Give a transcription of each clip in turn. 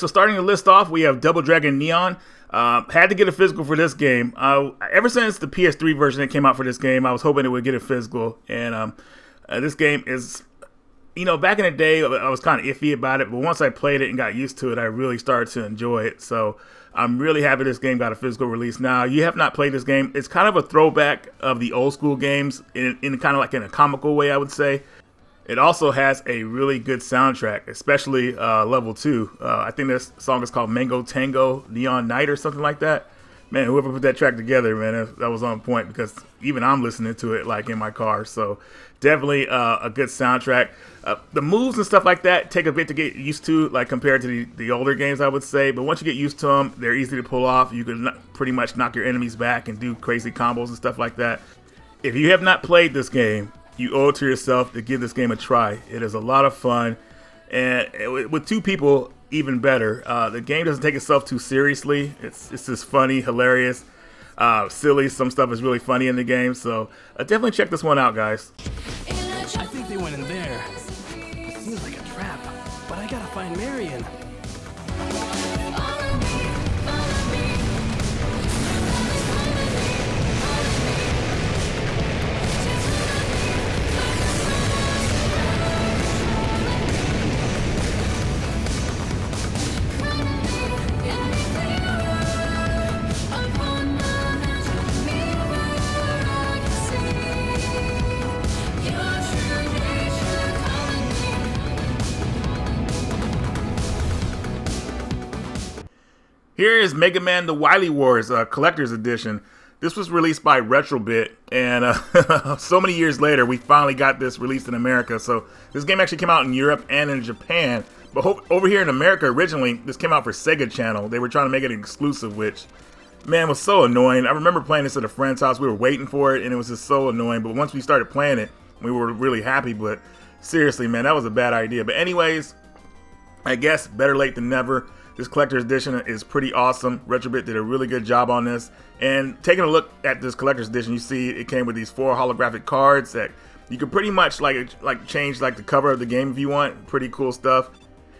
so starting the list off, we have Double Dragon Neon. Had to get a physical for this game. Ever since the PS3 version that came out for this game, I was hoping it would get a physical. And this game is, you know, back in the day, I was kind of iffy about it. But once I played it and got used to it, I really started to enjoy it. So I'm really happy this game got a physical release. Now, you have not played this game. It's kind of a throwback of the old school games in kind of like in a comical way, I would say. It also has a really good soundtrack, especially level 2. I think this song is called Mango Tango Neon Night or something like that. Man, whoever put that track together, man, that was on point because even I'm listening to it like in my car. So definitely a good soundtrack. The moves and stuff like that take a bit to get used to, like compared to the older games, I would say. But once you get used to them, they're easy to pull off. You can pretty much knock your enemies back and do crazy combos and stuff like that. If you have not played this game, you owe it to yourself to give this game a try. It is a lot of fun, and with 2 people, even better. The game doesn't take itself too seriously. It's just funny, hilarious, silly. Some stuff is really funny in the game, so definitely check this one out, guys. I think they went in there. It seems like a trap, but I gotta find Marion. Here is Mega Man The Wiley Wars Collector's Edition. This was released by Retrobit, and so many years later, we finally got this released in America. So this game actually came out in Europe and in Japan, but over here in America originally, this came out for Sega Channel. They were trying to make it exclusive, which, man, was so annoying. I remember playing this at a friend's house. We were waiting for it, and it was just so annoying. But once we started playing it, we were really happy. But seriously, man, that was a bad idea. But anyways, I guess better late than never. This collector's edition is pretty awesome. Retrobit did a really good job on this. And taking a look at this collector's edition, you see it came with these 4 holographic cards that you can pretty much like change like the cover of the game if you want. Pretty cool stuff.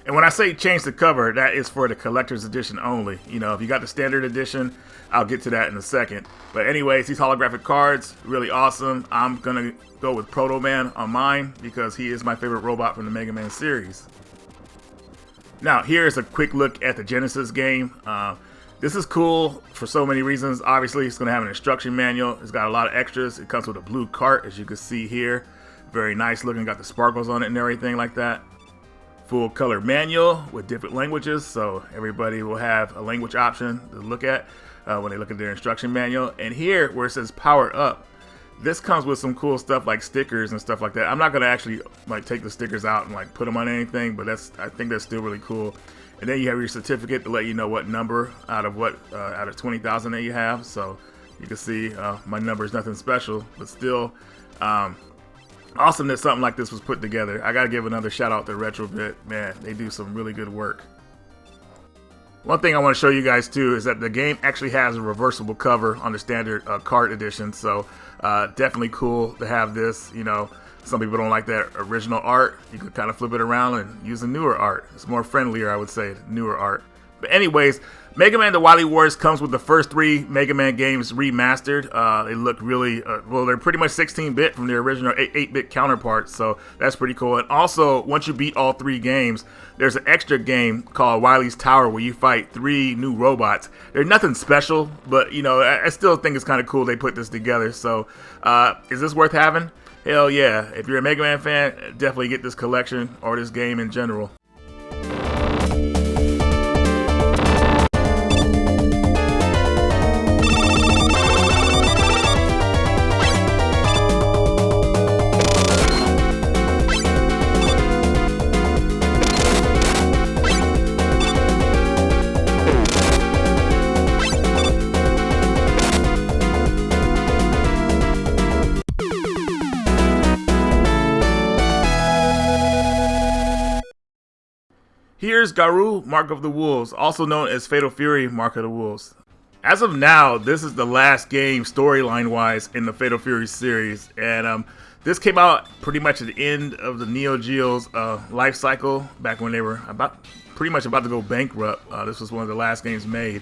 And when I say change the cover, that is for the collector's edition only. You know, if you got the standard edition, I'll get to that in a second. But anyways, these holographic cards, really awesome. I'm gonna go with Proto Man on mine because he is my favorite robot from the Mega Man series. Now, here's a quick look at the Genesis game. This is cool for so many reasons. Obviously, it's going to have an instruction manual. It's got a lot of extras. It comes with a blue cart, as you can see here. Very nice looking. Got the sparkles on it and everything like that. Full color manual with different languages, so everybody will have a language option to look at when they look at their instruction manual. And here, where it says power up, this comes with some cool stuff like stickers and stuff like that. I'm not gonna actually like take the stickers out and like put them on anything, but I think that's still really cool. And then you have your certificate to let you know what number out of 20,000 that you have. So you can see my number is nothing special, but still awesome that something like this was put together. I gotta give another shout out to Retrobit. Man, they do some really good work. One thing I want to show you guys too is that the game actually has a reversible cover on the standard card edition, so definitely cool to have this. You know, some people don't like that original art. You could kind of flip it around and use the newer art. It's more friendlier, I would say, newer art. But anyways, Mega Man The Wiley Wars comes with the first 3 Mega Man games remastered. They look really, well, they're pretty much 16-bit from their original 8-bit counterparts, so that's pretty cool. And also, once you beat all 3 games, there's an extra game called Wiley's Tower where you fight 3 new robots. They're nothing special, but, you know, I still think it's kind of cool they put this together. So, is this worth having? Hell yeah. If you're a Mega Man fan, definitely get this collection or this game in general. Here's Garou, Mark of the Wolves, also known as Fatal Fury, Mark of the Wolves. As of now, this is the last game storyline-wise in the Fatal Fury series, and This came out pretty much at the end of the Neo Geo's life cycle, back when they were pretty much about to go bankrupt. This was one of the last games made.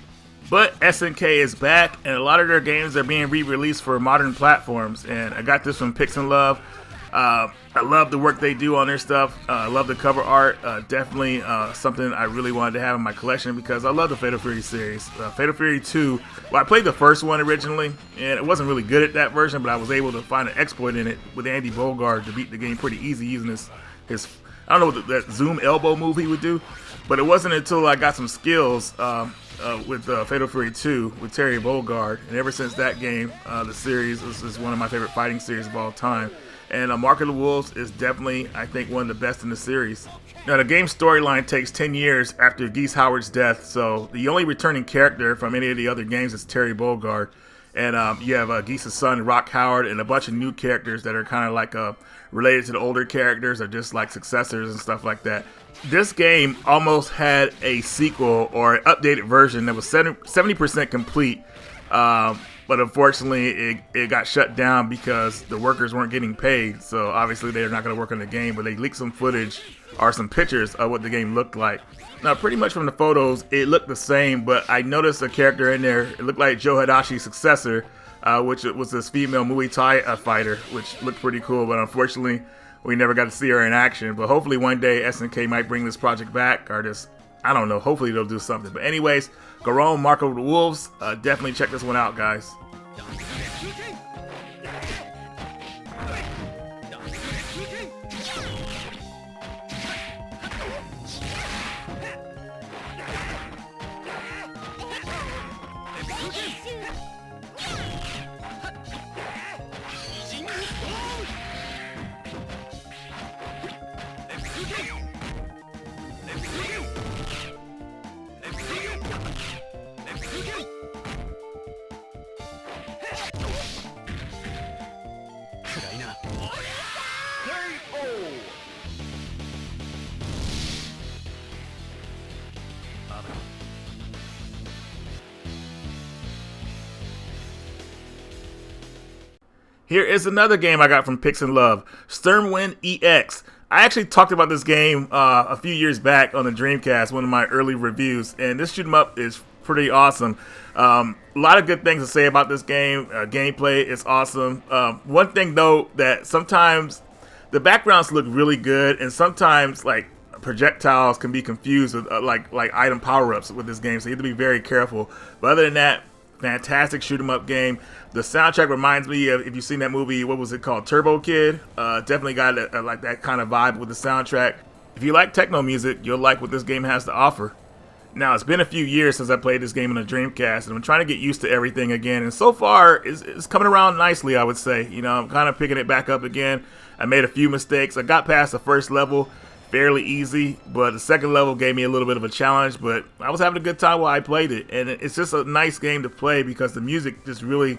But SNK is back, and a lot of their games are being re-released for modern platforms. And I got this from Pix and Love. I love the work they do on their stuff. I love the cover art. Definitely something I really wanted to have in my collection because I love the Fatal Fury series. Fatal Fury 2, well, I played the first one originally, and it wasn't really good at that version, but I was able to find an exploit in it with Andy Bogard to beat the game pretty easy using his I don't know what that zoom elbow move he would do, but it wasn't until I got some skills with Fatal Fury 2 with Terry Bogard, and ever since that game, the series is one of my favorite fighting series of all time. And Mark of the Wolves is definitely, I think, one of the best in the series. Now, the game's storyline takes 10 years after Geese Howard's death, so the only returning character from any of the other games is Terry Bogard. And you have Geese's son, Rock Howard, and a bunch of new characters that are kind of like related to the older characters or just like successors and stuff like that. This game almost had a sequel or an updated version that was 70% complete. But unfortunately, it got shut down because the workers weren't getting paid. So obviously, they're not going to work on the game. But they leaked some footage or some pictures of what the game looked like. Now, pretty much from the photos, it looked the same. But I noticed a character in there. It looked like Joe Hadashi's successor, which was this female Muay Thai fighter, which looked pretty cool. But unfortunately, we never got to see her in action. But hopefully, one day SNK might bring this project back, or just, I don't know. Hopefully, they'll do something. But anyways, Garone, Mark of the Wolves. Definitely check this one out, guys. Here is another game I got from Pix and Love, Sturmwind EX. I actually talked about this game a few years back on the Dreamcast, one of my early reviews, and this shoot 'em up is pretty awesome. A lot of good things to say about this game. Gameplay is awesome. One thing though, that sometimes the backgrounds look really good, and sometimes like projectiles can be confused with like item power-ups with this game, so you have to be very careful. But other than that, fantastic shoot 'em up game. The soundtrack reminds me of, if you've seen that movie, what was it called, Turbo Kid? Definitely got like that kind of vibe with the soundtrack. If you like techno music, you'll like what this game has to offer. Now, it's been a few years since I played this game on the Dreamcast, and I'm trying to get used to everything again. And so far, it's coming around nicely, I would say. You know, I'm kind of picking it back up again. I made a few mistakes. I got past the first level fairly easy, but the second level gave me a little bit of a challenge, but I was having a good time while I played it. And it's just a nice game to play because the music just really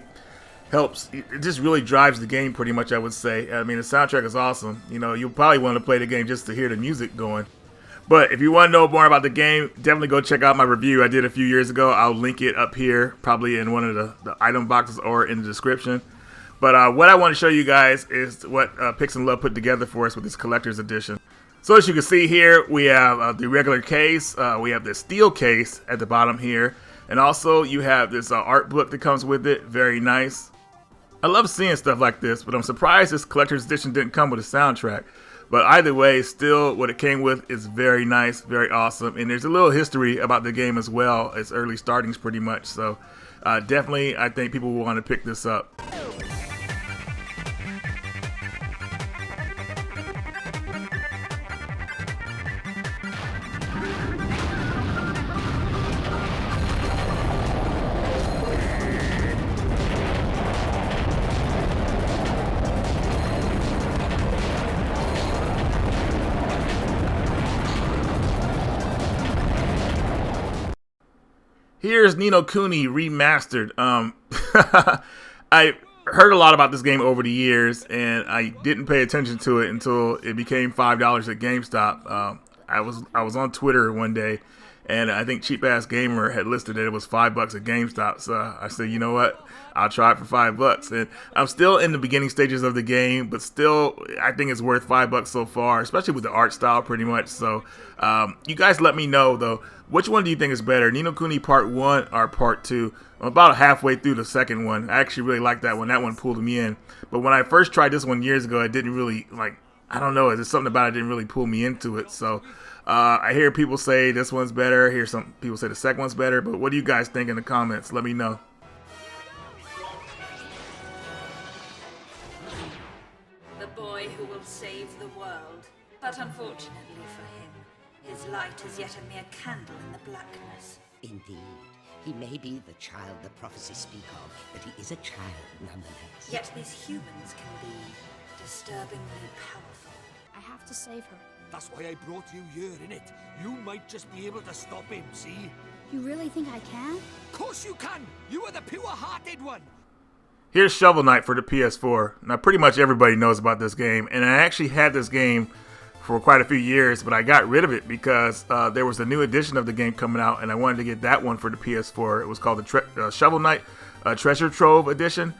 helps. It just really drives the game pretty much, I would say. I mean, the soundtrack is awesome. You know, you'll probably want to play the game just to hear the music going. But if you want to know more about the game, definitely go check out my review I did a few years ago. I'll link it up here, probably in one of the item boxes or in the description. But what I want to show you guys is what Pix and Love put together for us with this collector's edition. So as you can see here, we have the regular case, we have the steel case at the bottom here, and also you have this art book that comes with it, very nice. I love seeing stuff like this, but I'm surprised this collector's edition didn't come with a soundtrack. But either way, still what it came with is very nice, very awesome, and there's a little history about the game as well, its early startings pretty much, so definitely I think people will want to pick this up. Here's No Kuni Remastered. I heard a lot about this game over the years, and I didn't pay attention to it until it became $5 at GameStop. I was on Twitter one day, And I think Cheap Ass Gamer had listed that it was $5 at GameStop. So I said, you know what? I'll try it for $5. And I'm still in the beginning stages of the game, but still, I think it's worth $5 so far, especially with the art style pretty much. So you guys let me know, though, which one do you think is better, Ni no Kuni Part 1 or Part 2? I'm about halfway through the second one. I actually really like that one. That one pulled me in. But when I first tried this one years ago, I didn't really, I don't know, there's something about it that didn't really pull me into it. So I hear people say this one's better. I hear some people say the second one's better. But what do you guys think in the comments? Let me know. The boy who will save the world. But unfortunately for him, his light is yet a mere candle in the blackness. Indeed. He may be the child the prophecies speak of, but he is a child nonetheless. Yet these humans can be disturbingly powerful. I have to save her. That's why I brought you here, innit? You might just be able to stop him, see? You really think I can? Of course you can! You are the pure-hearted one! Here's Shovel Knight for the PS4. Now, pretty much everybody knows about this game, and I actually had this game for quite a few years, but I got rid of it because there was a new edition of the game coming out, and I wanted to get that one for the PS4. It was called the Shovel Knight Treasure Trove Edition.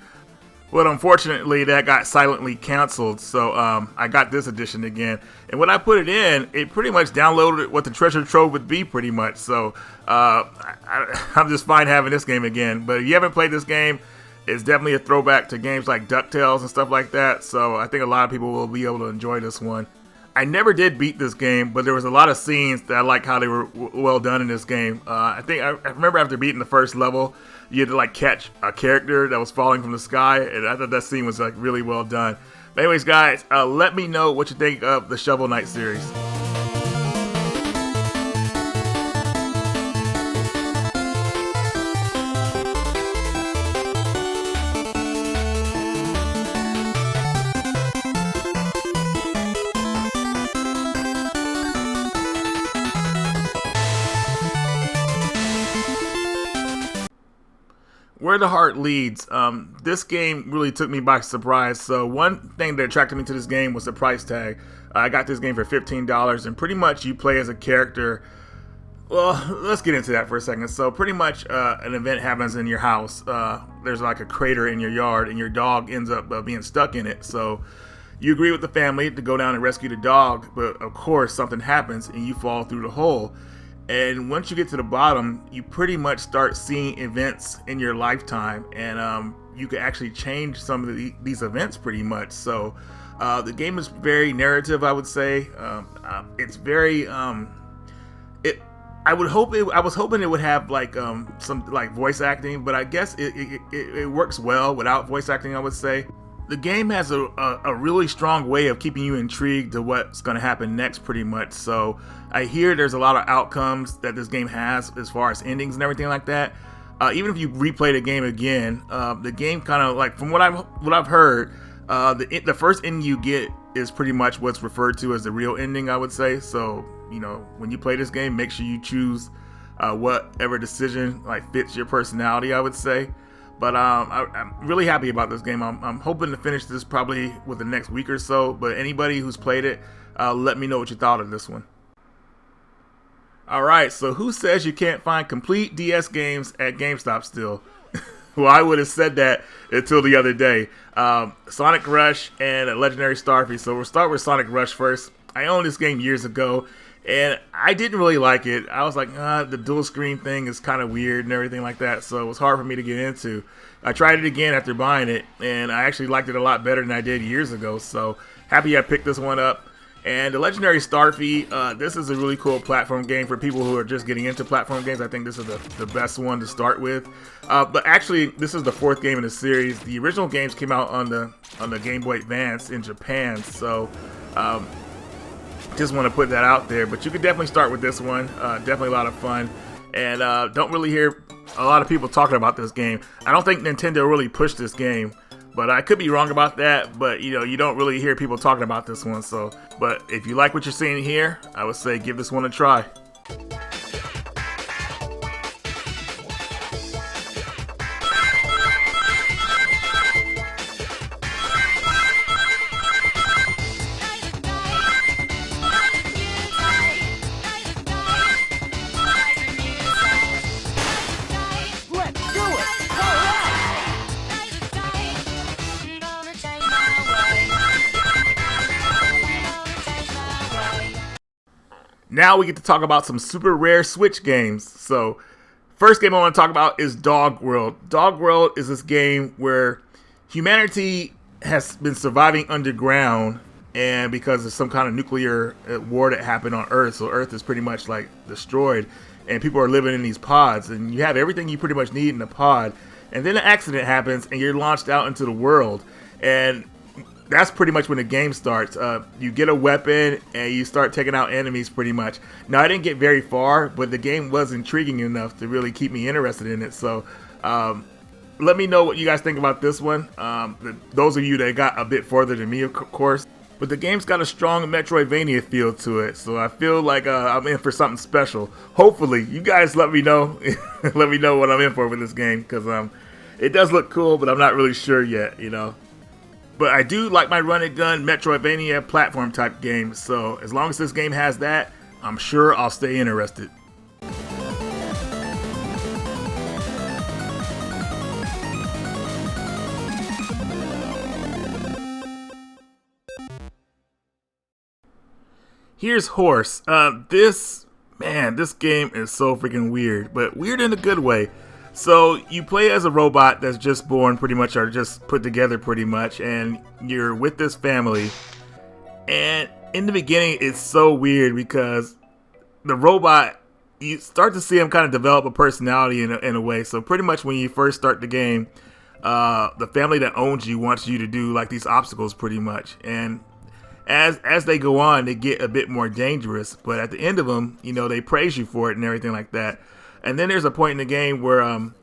Well, unfortunately, that got silently canceled, so I got this edition again. And when I put it in, it pretty much downloaded what the treasure trove would be, pretty much. So I'm just fine having this game again. But if you haven't played this game, it's definitely a throwback to games like DuckTales and stuff like that. So I think a lot of people will be able to enjoy this one. I never did beat this game, but there was a lot of scenes that I like how they were well done in this game. I remember after beating the first level, you had to catch a character that was falling from the sky, and I thought that scene was really well done. But anyways, guys, let me know what you think of the Shovel Knight series. Where the Heart Leads. This game really took me by surprise. So one thing that attracted me to this game was the price tag. I got this game for $15, and pretty much you play as a character. Well, let's get into that for a second. So pretty much an event happens in your house. There's like a crater in your yard, and your dog ends up being stuck in it. So you agree with the family to go down and rescue the dog, but of course something happens and you fall through the hole. And once you get to the bottom, you pretty much start seeing events in your lifetime, and you can actually change some of these events pretty much. So the game is very narrative, I would say. It's very I was hoping it would have some voice acting, but I guess it works well without voice acting, I would say. The game has a really strong way of keeping you intrigued to what's going to happen next, pretty much. So I hear there's a lot of outcomes that this game has as far as endings and everything like that. Even if you replay the game again, the game kind of from what I've heard, the first ending you get is pretty much what's referred to as the real ending, I would say. So when you play this game, make sure you choose whatever decision fits your personality, I would say. But I'm really happy about this game. I'm hoping to finish this probably within the next week or so. But anybody who's played it, let me know what you thought of this one. Alright, so who says you can't find complete DS games at GameStop still? Well, I would have said that until the other day. Sonic Rush and Legendary Starfy. So we'll start with Sonic Rush first. I owned this game years ago, and I didn't really like it. I was like, the dual screen thing is kind of weird and everything like that, so it was hard for me to get into. I tried it again after buying it, and I actually liked it a lot better than I did years ago, so happy I picked this one up. And the Legendary Starfy, this is a really cool platform game for people who are just getting into platform games. I think this is the best one to start with. But actually, this is the fourth game in the series. The original games came out on the Game Boy Advance in Japan, so just want to put that out there. But you could definitely start with this one. Definitely a lot of fun. And don't really hear a lot of people talking about this game. I don't think Nintendo really pushed this game. But I could be wrong about that, but you don't really hear people talking about this one. So, but if you like what you're seeing here, I would say give this one a try. Now we get to talk about some super rare Switch games. So, first game I want to talk about is DogWorld. DogWorld is this game where humanity has been surviving underground, and because of some kind of nuclear war that happened on Earth, so Earth is pretty much like destroyed, and people are living in these pods, and you have everything you pretty much need in a pod, and then an accident happens, and you're launched out into the world, and that's pretty much when the game starts. You get a weapon and you start taking out enemies pretty much. Now, I didn't get very far, but the game was intriguing enough to really keep me interested in it. So let me know what you guys think about this one. Those of you that got a bit further than me, of course. But the game's got a strong Metroidvania feel to it. So I feel like I'm in for something special. Hopefully, you guys let me know. Let me know what I'm in for with this game. Because it does look cool, but I'm not really sure yet, you know. But I do like my run-and-gun Metroidvania platform type games, so as long as this game has that, I'm sure I'll stay interested. Here's Horace. This game is so freaking weird, but weird in a good way. So you play as a robot that's just born pretty much, or just put together pretty much, and you're with this family. And in the beginning, it's so weird because the robot, you start to see him kind of develop a personality in a way. So pretty much when you first start the game, the family that owns you wants you to do like these obstacles pretty much. And as they go on, they get a bit more dangerous. But at the end of them, you know, they praise you for it and everything like that. And then there's a point in the game where, and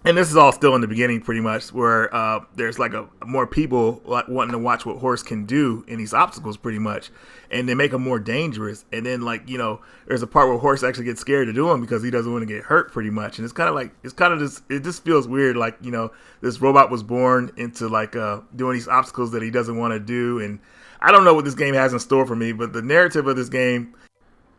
this is all still in the beginning pretty much, where there's like more people wanting to watch what Horace can do in these obstacles pretty much. And they make them more dangerous. And then like, you know, there's a part where Horace actually gets scared to do them because he doesn't want to get hurt pretty much. And it's kind of just, it just feels weird. Like, you know, this robot was born into like doing these obstacles that he doesn't want to do. And I don't know what this game has in store for me, but the narrative of this game,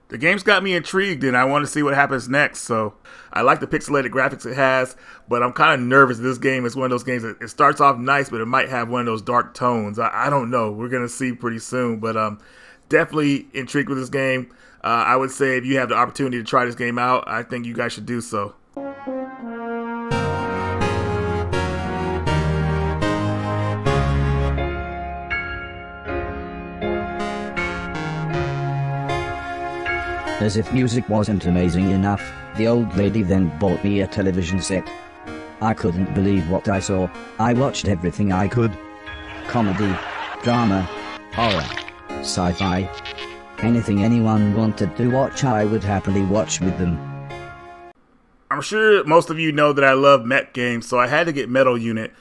the game's got me intrigued, and I want to see what happens next. So I like the pixelated graphics it has, but I'm kind of nervous. This game is one of those games that it starts off nice, but it might have one of those dark tones. I don't know. We're going to see pretty soon, but definitely intrigued with this game. I would say if you have the opportunity to try this game out, I think you guys should do so. As if music wasn't amazing enough, the old lady then bought me a television set. I couldn't believe what I saw. I watched everything I could. Comedy, drama, horror, sci-fi. Anything anyone wanted to watch, I would happily watch with them. I'm sure most of you know that I love mech games, so I had to get Metal Unit.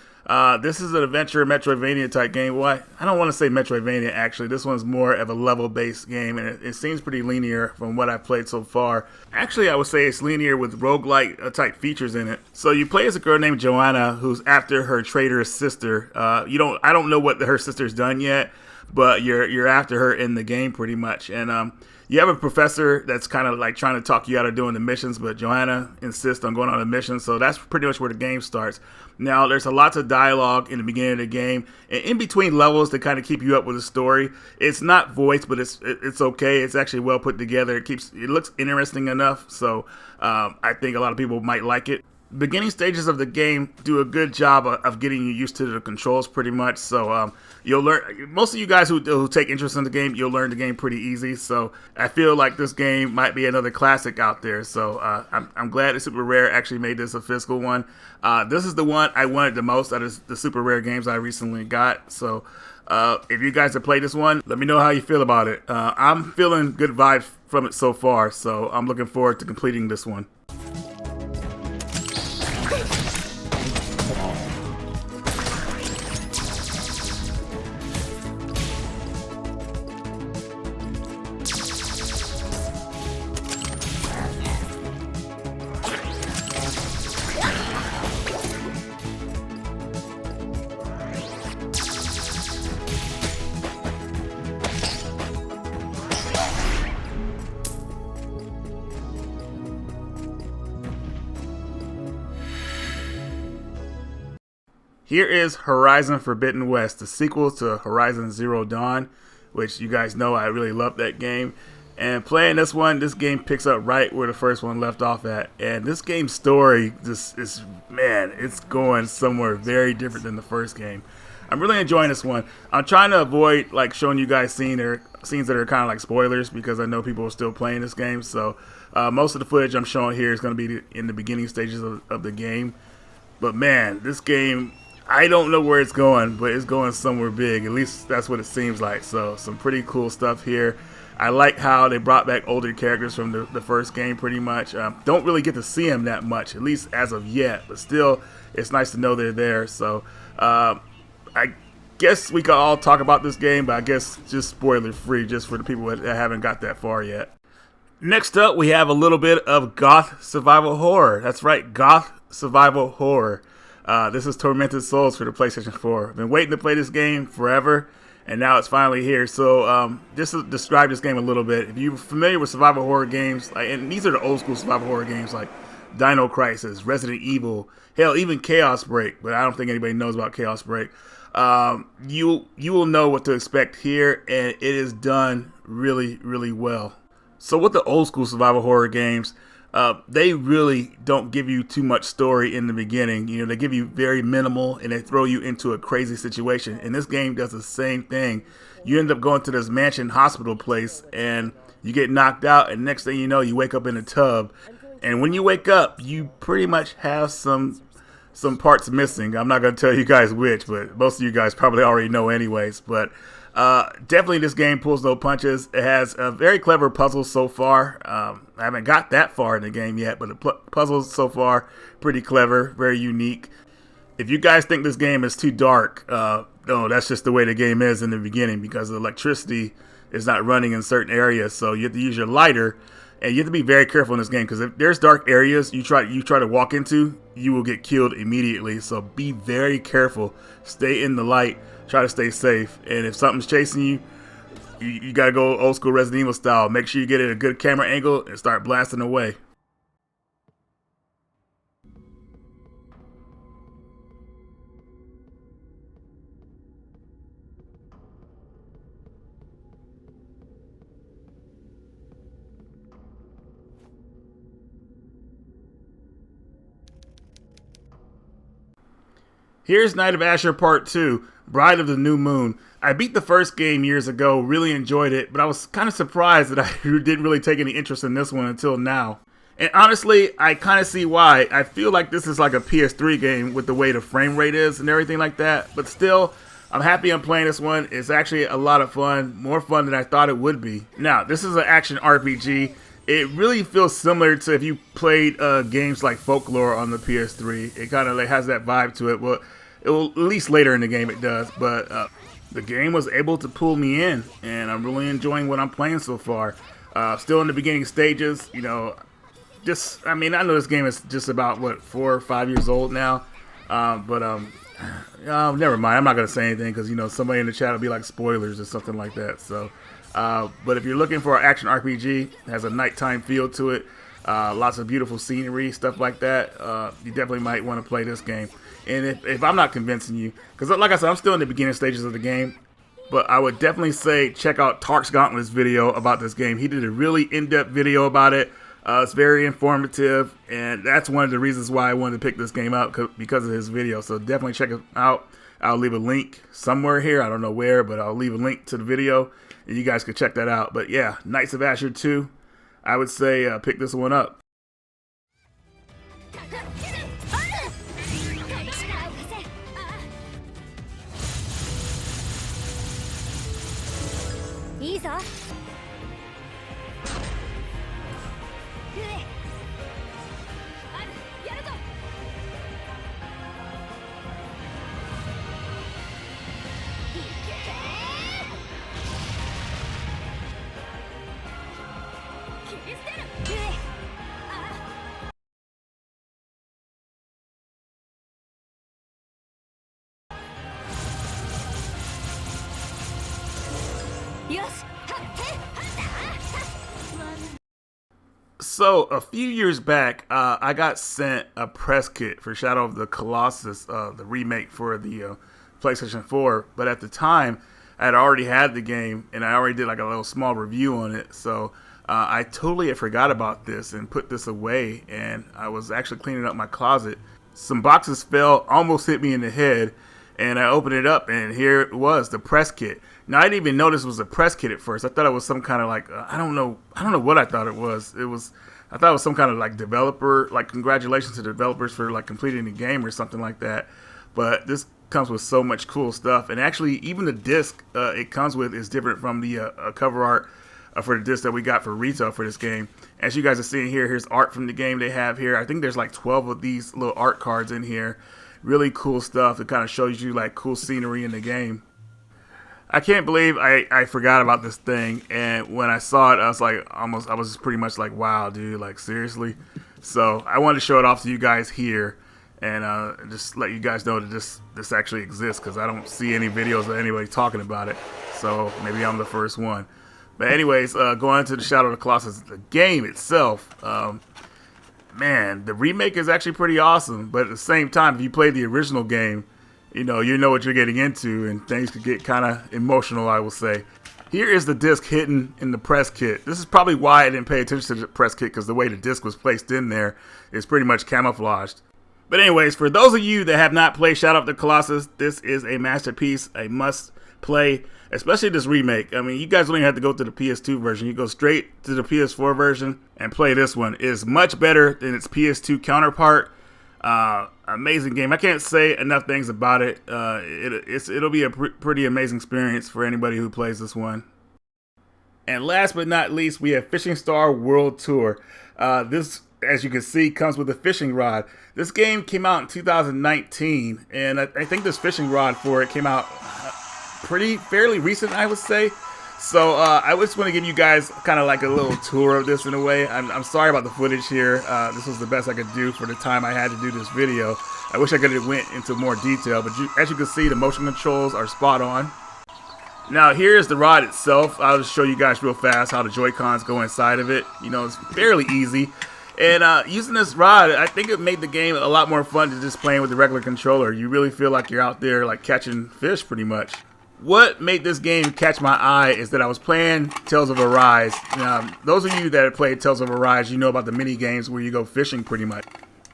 This is an adventure Metroidvania type game. Well, I don't want to say Metroidvania actually. This one's more of a level-based game, and it seems pretty linear from what I've played so far. Actually, I would say it's linear with roguelike type features in it. So you play as a girl named Joanna who's after her traitorous sister. I don't know what her sister's done yet, but you're after her in the game pretty much. And you have a professor that's kind of like trying to talk you out of doing the missions, but Joanna insists on going on a mission, so that's pretty much where the game starts. Now, there's lots of dialogue in the beginning of the game, and in between levels to kind of keep you up with the story. It's not voiced, but it's okay. It's actually well put together. It looks interesting enough, so I think a lot of people might like it. Beginning stages of the game do a good job of getting you used to the controls pretty much. So you'll learn, most of you guys who take interest in the game, you'll learn the game pretty easy. So I feel like this game might be another classic out there. So I'm glad that Super Rare actually made this a physical one. This is the one I wanted the most out of the Super Rare games I recently got. So if you guys have played this one, let me know how you feel about it. I'm feeling good vibes from it so far. So I'm looking forward to completing this one. Here is Horizon Forbidden West, the sequel to Horizon Zero Dawn, which you guys know I really love that game. And playing this one, this game picks up right where the first one left off at. And this game's story just is, man, it's going somewhere very different than the first game. I'm really enjoying this one. I'm trying to avoid like showing you guys scenes that are kind of like spoilers because I know people are still playing this game. So most of the footage I'm showing here is going to be in the beginning stages of the game. But man, this game, I don't know where it's going, but it's going somewhere big. At least that's what it seems like. So some pretty cool stuff here. I like how they brought back older characters from the first game pretty much. Don't really get to see them that much, at least as of yet. But still, it's nice to know they're there. So I guess we could all talk about this game, but I guess just spoiler free just for the people that haven't got that far yet. Next up, we have a little bit of goth survival horror. That's right, goth survival horror. This is Tormented Souls for the PlayStation 4. I've been waiting to play this game forever, and now it's finally here. So just to describe this game a little bit, if you're familiar with survival horror games, and these are the old school survival horror games like Dino Crisis, Resident Evil, hell, even Chaos Break, but I don't think anybody knows about Chaos Break. You will know what to expect here, and it is done really, really well. So with the old school survival horror games, they really don't give you too much story in the beginning. You know, they give you very minimal and they throw you into a crazy situation. And this game does the same thing. You end up going to this mansion hospital place and you get knocked out, and next thing you know, you wake up in a tub. And when you wake up, you pretty much have some parts missing. I'm not going to tell you guys which, but most of you guys probably already know anyways. But definitely this game pulls no punches. It has a very clever puzzles so far. I haven't got that far in the game yet, but the puzzles so far pretty clever, very unique. If you guys think this game is too dark, no, that's just the way the game is in the beginning because the electricity is not running in certain areas, so you have to use your lighter, and you have to be very careful in this game because if there's dark areas you try to walk into, you will get killed immediately. So be very careful, stay in the light, try to stay safe, and if something's chasing you, you gotta go old school Resident Evil style. Make sure you get it a good camera angle and start blasting away. Here's Night of Azure Part 2, Bride of the New Moon. I beat the first game years ago, really enjoyed it, but I was kind of surprised that I didn't really take any interest in this one until now. And honestly, I kind of see why. I feel like this is like a PS3 game with the way the frame rate is and everything like that, but still, I'm happy I'm playing this one. It's actually a lot of fun, more fun than I thought it would be. Now, this is an action RPG. It really feels similar to if you played games like Folklore on the PS3. It kind of like has that vibe to it. Well, at least later in the game it does, but the game was able to pull me in, and I'm really enjoying what I'm playing so far. Still in the beginning stages, you know. I mean, I know this game is just about, what, 4 or 5 years old now, but never mind. I'm not going to say anything because, you know, somebody in the chat will be like spoilers or something like that. So, but if you're looking for an action RPG, it has a nighttime feel to it, lots of beautiful scenery, stuff like that, you definitely might want to play this game. And if I'm not convincing you, because like I said, I'm still in the beginning stages of the game, but I would definitely say check out Tark's Gauntlet's video about this game. He did a really in-depth video about it. It's very informative, and that's one of the reasons why I wanted to pick this game up, because of his video. So definitely check it out. I'll leave a link somewhere here. I don't know where, but I'll leave a link to the video, and you guys can check that out. But yeah, Knights of Azure 2, I would say pick this one up. So a few years back, I got sent a press kit for Shadow of the Colossus, the remake for the PlayStation 4. But at the time, I had already had the game, and I already did like a little small review on it. So I totally forgot about this and put this away, and I was actually cleaning up my closet. Some boxes fell, almost hit me in the head, and I opened it up, and here it was, the press kit. Now, I didn't even notice it was a press kit at first. I thought it was some kind of like, I don't know what I thought it was. I thought it was some kind of like developer, like congratulations to developers for like completing the game or something like that. But this comes with so much cool stuff, and actually even the disc it comes with is different from the cover art for the disc that we got for retail for this game. As you guys are seeing here, here's art from the game they have here. I think there's like 12 of these little art cards in here. Really cool stuff. It kind of shows you like cool scenery in the game. I can't believe I forgot about this thing, and when I saw it, I was pretty much like, wow, dude, like seriously. So I wanted to show it off to you guys here, and just let you guys know that this actually exists, because I don't see any videos of anybody talking about it. So maybe I'm the first one. But anyways, going into the Shadow of the Colossus, the game itself, man, the remake is actually pretty awesome. But at the same time, if you play the original game, you know what you're getting into, and things could get kind of emotional, I will say. Here is the disc hidden in the press kit. This is probably why I didn't pay attention to the press kit, because the way the disc was placed in there is pretty much camouflaged. But anyways, for those of you that have not played Shadow of the Colossus, this is a masterpiece, a must play, especially this remake. I mean, you guys don't even have to go to the PS2 version. You go straight to the PS4 version and play this one. It is much better than its PS2 counterpart. Amazing game. I can't say enough things about it. It'll be a pretty amazing experience for anybody who plays this one. And last but not least, we have Fishing Star World Tour. This, as you can see, comes with a fishing rod. This game came out in 2019, and I think this fishing rod for it came out fairly recent, I would say. So I just want to give you guys kind of like a little tour of this in a way. I'm sorry about the footage here. This was the best I could do for the time I had to do this video. I wish I could have went into more detail, but as you can see, the motion controls are spot on. Now here's the rod itself. I'll just show you guys real fast how the Joy-Cons go inside of it. You know, it's fairly easy. And using this rod, I think it made the game a lot more fun than just playing with the regular controller. You really feel like you're out there like catching fish pretty much. What made this game catch my eye is that I was playing Tales of Arise. Now, those of you that have played Tales of Arise, you know about the mini games where you go fishing pretty much.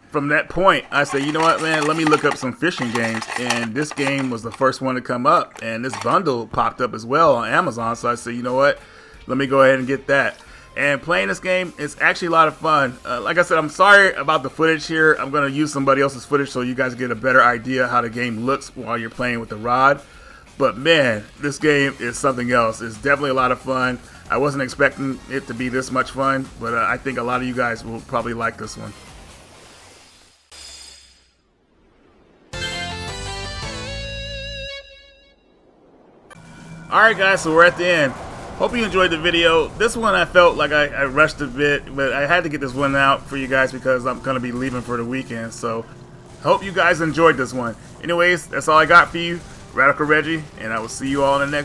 From that point, I said, you know what, man, let me look up some fishing games. And this game was the first one to come up. And this bundle popped up as well on Amazon. So I said, you know what, let me go ahead and get that. And playing this game, it's actually a lot of fun. Like I said, I'm sorry about the footage here. I'm going to use somebody else's footage so you guys get a better idea how the game looks while you're playing with the rod. But man, this game is something else. It's definitely a lot of fun. I wasn't expecting it to be this much fun, but I think a lot of you guys will probably like this one. Alright guys, so we're at the end. Hope you enjoyed the video. This one I felt like I rushed a bit, but I had to get this one out for you guys because I'm going to be leaving for the weekend. So, hope you guys enjoyed this one. Anyways, that's all I got for you. Radical Reggie, and I will see you all in the next